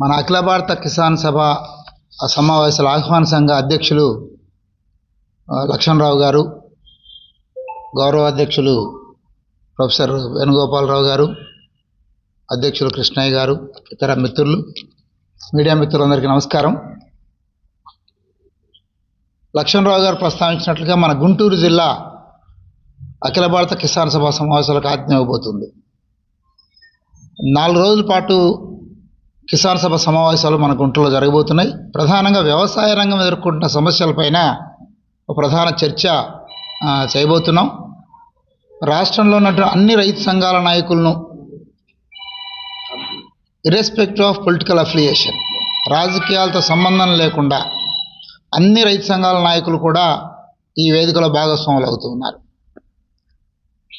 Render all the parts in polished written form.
మన అఖిల భారత కిసాన్ సభ సమావేశాల ఆహ్వాన సంఘ అధ్యక్షులు లక్ష్మణరావు గారు, గౌరవ అధ్యక్షులు ప్రొఫెసర్ వేణుగోపాలరావు గారు, అధ్యక్షులు కృష్ణయ్య గారు, ఇతర మిత్రులు, మీడియా మిత్రులందరికీ నమస్కారం. లక్ష్మణరావు గారు ప్రస్తావించినట్లుగా మన గుంటూరు జిల్లా అఖిల భారత కిసాన్ సభ సమావేశాలకు ఆజ్ఞ ఇవ్వబోతుంది. 4 రోజుల పాటు కిసాన్ సభ సమావేశాలు మన గుంటూరులో జరగబోతున్నాయి. ప్రధానంగా వ్యవసాయ రంగం ఎదుర్కొంటున్న సమస్యలపైన ఒక ప్రధాన చర్చ చేయబోతున్నాం. రాష్ట్రంలో ఉన్నటువంటి అన్ని రైతు సంఘాల నాయకులను, ఇర్రెస్పెక్టివ్ ఆఫ్ పొలిటికల్ అఫిలియేషన్, రాజకీయాలతో సంబంధం లేకుండా అన్ని రైతు సంఘాల నాయకులు కూడా ఈ వేదికలో భాగస్వాములు అవుతున్నారు.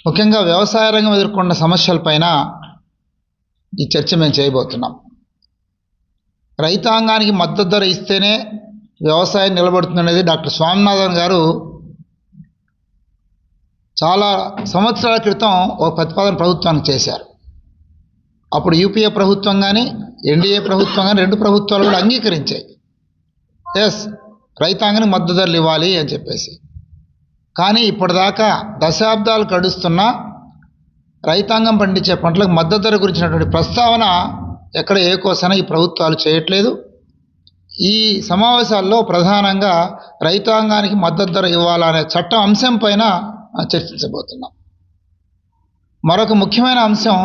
ముఖ్యంగా వ్యవసాయ రంగం ఎదుర్కొన్న సమస్యలపైన ఈ చర్చ మేము చేయబోతున్నాం. రైతాంగానికి మద్దతు ధర ఇస్తేనే వ్యవసాయం నిలబడుతుందనేది డాక్టర్ స్వామినాథన్ గారు చాలా సంవత్సరాల క్రితం ఒక ప్రతిపాదన ప్రభుత్వానికి చేశారు. అప్పుడు యూపీఏ ప్రభుత్వం కానీ ఎన్డీఏ ప్రభుత్వం కానీ 2 ప్రభుత్వాలు కూడా అంగీకరించాయి. రైతాంగానికి మద్దతు ధరలు ఇవ్వాలి అని చెప్పేసి. కానీ ఇప్పటిదాకా దశాబ్దాలు గడుస్తున్నా రైతాంగం పండించే పంటలకు మద్దతు ధర గురించినటువంటి ప్రస్తావన ఎక్కడ ఏ కోసైనా ఈ ప్రభుత్వాలు చేయట్లేదు. ఈ సమావేశాల్లో ప్రధానంగా రైతాంగానికి మద్దతు ధర ఇవ్వాలనే చట్టం అంశం పైన చర్చించబోతున్నాం. మరొక ముఖ్యమైన అంశం,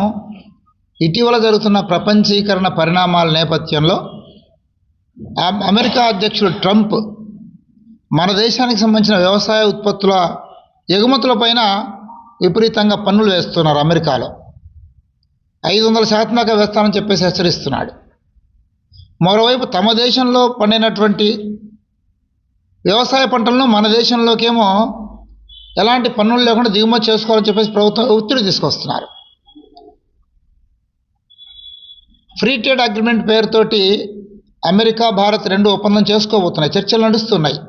ఇటీవల జరుగుతున్న ప్రపంచీకరణ పరిణామాల నేపథ్యంలో అమెరికా అధ్యక్షుడు ట్రంప్ మన దేశానికి సంబంధించిన వ్యవసాయ ఉత్పత్తుల ఎగుమతులపైన విపరీతంగా పన్నులు వేస్తున్నారు. అమెరికాలో 500% దాకా వేస్తానని చెప్పేసి హెచ్చరిస్తున్నాడు. మరోవైపు తమ దేశంలో పండినటువంటి వ్యవసాయ పంటలను మన దేశంలోకేమో ఎలాంటి పన్నులు లేకుండా దిగుమతి చేసుకోవాలని చెప్పేసి ప్రభుత్వం ఒత్తిడి తీసుకొస్తున్నారు. ఫ్రీ ట్రేడ్ అగ్రిమెంట్ పేరుతోటి అమెరికా, భారత్ 2 ఒప్పందం చేసుకోబోతున్నాయి. చర్చలు నడుస్తున్నాయి.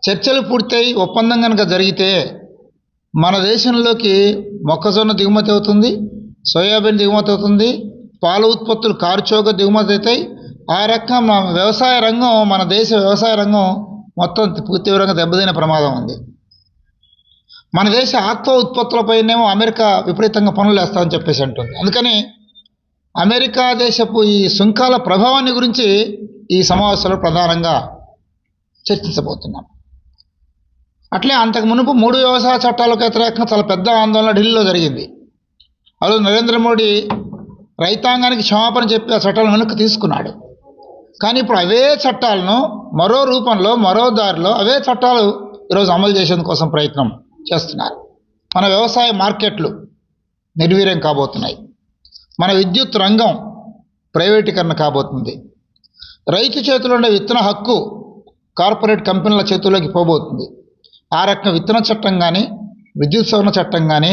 చర్చలు పూర్తయి ఒప్పందం కనుక జరిగితే మన దేశంలోకి మొక్కజొన్న దిగుమతి అవుతుంది, సోయాబీన్ దిగుమతి అవుతుంది, పాల ఉత్పత్తులు, కారుచౌక దిగుమతి అవుతాయి. ఆ రకం వ్యవసాయ రంగం, మన దేశ వ్యవసాయ రంగం మొత్తం తీవ్రంగా దెబ్బతినే ప్రమాదం ఉంది. మన దేశ ఆక్వా ఉత్పత్తులపైనేమో అమెరికా విపరీతంగా పన్నులు వేస్తామని చెప్పేసి అంటుంది. అందుకని అమెరికా దేశపు ఈ సుంకాల ప్రభావాన్ని గురించి ఈ సమావేశంలో ప్రధానంగా చర్చించబోతున్నాం. అట్లే అంతకు మునుపు 3 వ్యవసాయ చట్టాలకు వ్యతిరేకంగా చాలా పెద్ద ఆందోళన ఢిల్లీలో జరిగింది. అలా నరేంద్ర మోడీ రైతాంగానికి క్షమాపణ చెప్పి ఆ చట్టాలను వెనక్కి తీసుకున్నాడు. కానీ ఇప్పుడు అవే చట్టాలను మరో రూపంలో, మరో దారిలో అవే చట్టాలు ఈరోజు అమలు చేసేందుకోసం ప్రయత్నం చేస్తున్నారు. మన వ్యవసాయ మార్కెట్లు నిర్వీర్యం కాబోతున్నాయి. మన విద్యుత్ రంగం ప్రైవేటీకరణ కాబోతుంది. రైతు చేతిలో ఉండే విత్తన హక్కు కార్పొరేట్ కంపెనీల చేతుల్లోకి పోబోతుంది. ఆ రకంగా విత్తన చట్టం కానీ, విద్యుత్ సవరణ చట్టం కానీ,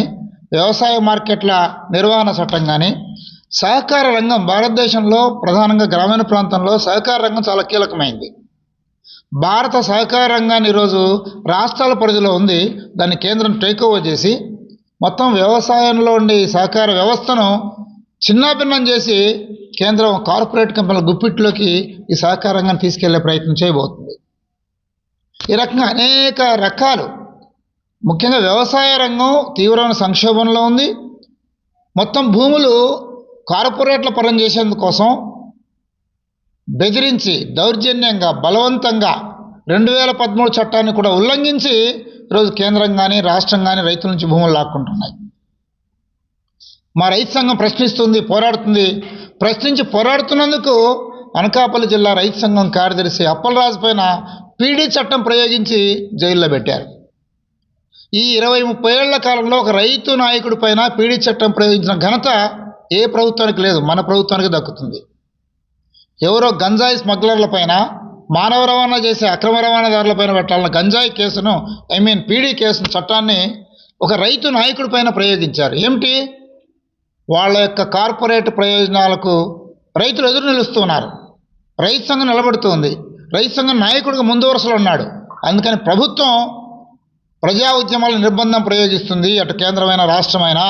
వ్యవసాయ మార్కెట్ల నిర్వహణ చట్టం కానీ, సహకార రంగం భారతదేశంలో ప్రధానంగా గ్రామీణ ప్రాంతంలో సహకార రంగం చాలా కీలకమైంది. భారత సహకార రంగాన్ని ఈరోజు రాష్ట్రాల పరిధిలో ఉంది. దాన్ని కేంద్రం టేక్ ఓవర్ చేసి మొత్తం వ్యవసాయంలో ఉండే సహకార వ్యవస్థను చిన్నాభిన్నం చేసి కేంద్రం కార్పొరేట్ కంపెనీల గుప్పిట్లోకి ఈ సహకార రంగాన్ని తీసుకెళ్లే ప్రయత్నం చేయబోతుంది. ఈ రకంగా అనేక రకాలు, ముఖ్యంగా వ్యవసాయ రంగం తీవ్రమైన సంక్షోభంలో ఉంది. మొత్తం భూములు కార్పొరేట్ల పరం చేసేందుకోసం బెదిరించి, దౌర్జన్యంగా, బలవంతంగా 2013 చట్టాన్ని కూడా ఉల్లంఘించి ఈరోజు కేంద్రం కానీ రాష్ట్రం కానీ రైతుల నుంచి భూములు లాక్కుంటున్నాయి. మా రైతు సంఘం ప్రశ్నిస్తుంది, పోరాడుతుంది. ప్రశ్నించి పోరాడుతున్నందుకు అనకాపల్లి జిల్లా రైతు సంఘం కార్యదర్శి అప్పలరాజు పైన పీడీ చట్టం ప్రయోగించి జైల్లో పెట్టారు. ఈ 20-30 ఏళ్ల కాలంలో ఒక రైతు నాయకుడి పైన పీడీ చట్టం ప్రయోగించిన ఘనత ఏ ప్రభుత్వానికి లేదు, మన ప్రభుత్వానికి దక్కుతుంది. ఎవరో గంజాయి స్మగ్లర్ల పైన, మానవ రవాణా చేసే అక్రమ రవాణాదారుల పైన పెట్టాలన్న గంజాయి కేసును, పీడీ కేసును, చట్టాన్ని ఒక రైతు నాయకుడి పైన ప్రయోగించారు. ఏమిటి? వాళ్ళ యొక్క కార్పొరేట్ ప్రయోజనాలకు రైతులు ఎదురు నిలుస్తున్నారు. రైతు సంఘం నిలబడుతుంది. రైతు సంఘం నాయకుడిగా ముందు వరుసలో ఉన్నాడు. అందుకని ప్రభుత్వం ప్రజా ఉద్యమాల నిర్బంధం ప్రయోగిస్తుంది, అటు కేంద్రమైన రాష్ట్రమైనా.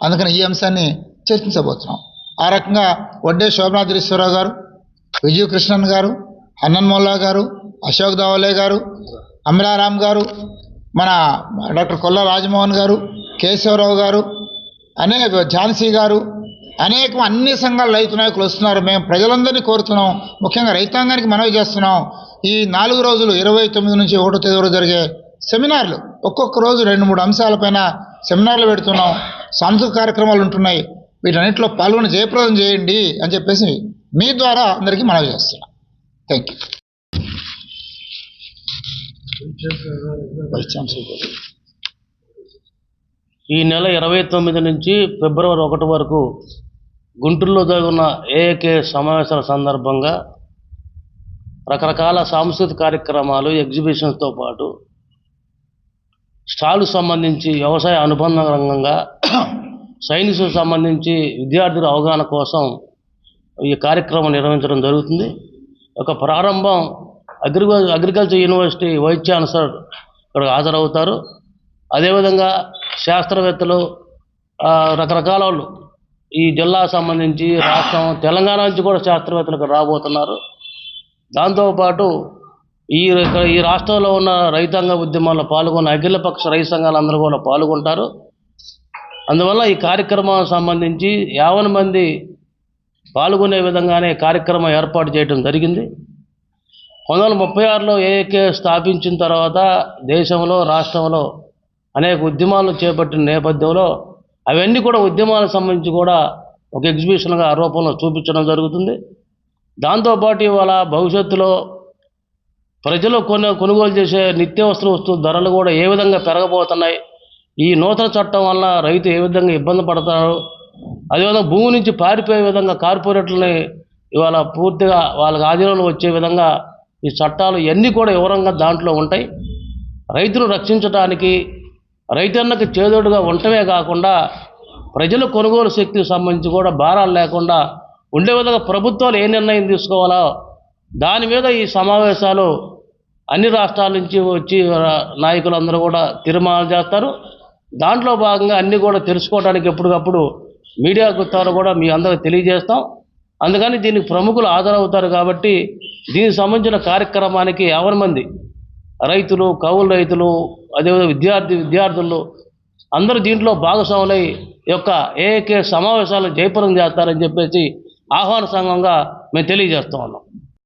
అందుకని ఈ అంశాన్ని చర్చించబోతున్నాం. ఆ రకంగా వడ్డే శోభనాద్రీశ్వరరావు గారు, విజయ్ కృష్ణన్ గారు, హన్నన్ మొల్లా గారు, అశోక్ దవాలే గారు, అమరారాం గారు, మన డాక్టర్ కొల్లా రాజమోహన్ గారు, కేశవరావు గారు, ఝాన్సీ గారు, అన్ని సంఘాల రైతు నాయకులు వస్తున్నారు. మేము ప్రజలందరినీ కోరుతున్నాం, ముఖ్యంగా రైతాంగానికి మనవి చేస్తున్నాం. ఈ 4 రోజులు 29 నుంచి 1వ తేదీ వరకు జరిగే సెమినార్లు, ఒక్కొక్క రోజు 2-3 అంశాలపైన సెమినార్లు పెడుతున్నాం. సాంస్కృతిక కార్యక్రమాలు ఉంటున్నాయి. వీటన్నిటిలో పాల్గొని జయప్రదం చేయండి అని చెప్పేసి మీ ద్వారా అందరికీ మనవి చేస్తున్నాం. Thank you. Vice chancellor. ఈ నెల 29 నుంచి ఫిబ్రవరి 1 వరకు గుంటూరులో జరుగుతున్న ఏఏకే సమావేశాల సందర్భంగా రకరకాల సాంస్కృతిక కార్యక్రమాలు, ఎగ్జిబిషన్స్తో పాటు స్టాల్కు సంబంధించి వ్యవసాయ అనుబంధ రంగంగా సైన్స్కు సంబంధించి విద్యార్థుల అవగాహన కోసం ఈ కార్యక్రమం నిర్వహించడం జరుగుతుంది. ఒక ప్రారంభం అగ్రికల్చర్ యూనివర్సిటీ వైస్ ఛాన్సలర్ ఇక్కడ హాజరవుతారు. అదేవిధంగా శాస్త్రవేత్తలు, రకరకాల వాళ్ళు ఈ జిల్లాకు సంబంధించి రాష్ట్రం, తెలంగాణ నుంచి కూడా శాస్త్రవేత్తలు ఇక్కడ రాబోతున్నారు. దాంతోపాటు ఈ రాష్ట్రంలో ఉన్న రైతాంగ ఉద్యమాల్లో పాల్గొన్న అఖిలపక్ష రైతు సంఘాలందరూ కూడా పాల్గొంటారు. అందువల్ల ఈ కార్యక్రమానికి సంబంధించి 50 మంది పాల్గొనే విధంగానే కార్యక్రమం ఏర్పాటు చేయడం జరిగింది. 1936లో ఏఏకే స్థాపించిన తర్వాత దేశంలో, రాష్ట్రంలో అనేక ఉద్యమాలు చేపట్టిన నేపథ్యంలో అవన్నీ కూడా ఉద్యమాలకు సంబంధించి కూడా ఒక ఎగ్జిబిషన్గా ఆ రూపంలో చూపించడం జరుగుతుంది. దాంతోపాటు ఇవాళ భవిష్యత్తులో ప్రజలు కొనుగోలు చేసే నిత్యావసర వస్తువుల ధరలు కూడా ఏ విధంగా పెరగబోతున్నాయి, ఈ నూతన చట్టం వల్ల రైతు ఏ విధంగా ఇబ్బంది పడతారు, అదేవిధంగా భూమి నుంచి పారిపోయే విధంగా కార్పొరేట్లని ఇవాళ పూర్తిగా వాళ్ళకి ఆధీనంలో వచ్చే విధంగా ఈ చట్టాలు ఇవన్నీ కూడా వివరంగా దాంట్లో ఉంటాయి. రైతును రక్షించడానికి, రైతన్నకు చేదోడుగా ఉండటమే కాకుండా ప్రజల కొనుగోలు శక్తికి సంబంధించి కూడా భారాలు లేకుండా ఉండే విధంగా ప్రభుత్వాలు ఏ నిర్ణయం తీసుకోవాలో దాని మీద ఈ సమావేశాలు అన్ని రాష్ట్రాల నుంచి వచ్చి నాయకులందరూ కూడా తీర్మానాలు చేస్తారు. దాంట్లో భాగంగా అన్నీ కూడా తెలుసుకోవడానికి ఎప్పటికప్పుడు మీడియా ద్వారా కూడా మీ అందరికీ తెలియజేస్తాం. అందుకని దీనికి ప్రముఖులు హాజరవుతారు. కాబట్టి దీనికి సంబంధించిన కార్యక్రమానికి 50 మంది రైతులు, కౌలు రైతులు, అదేవిధంగా విద్యార్థులు అందరూ దీంట్లో భాగస్వాములై ఈ యొక్క ఏఏకే సమావేశాలు జయప్రదం చేస్తారని చెప్పేసి ఆహ్వాన సంఘంగా మేము తెలియజేస్తూ ఉన్నాం.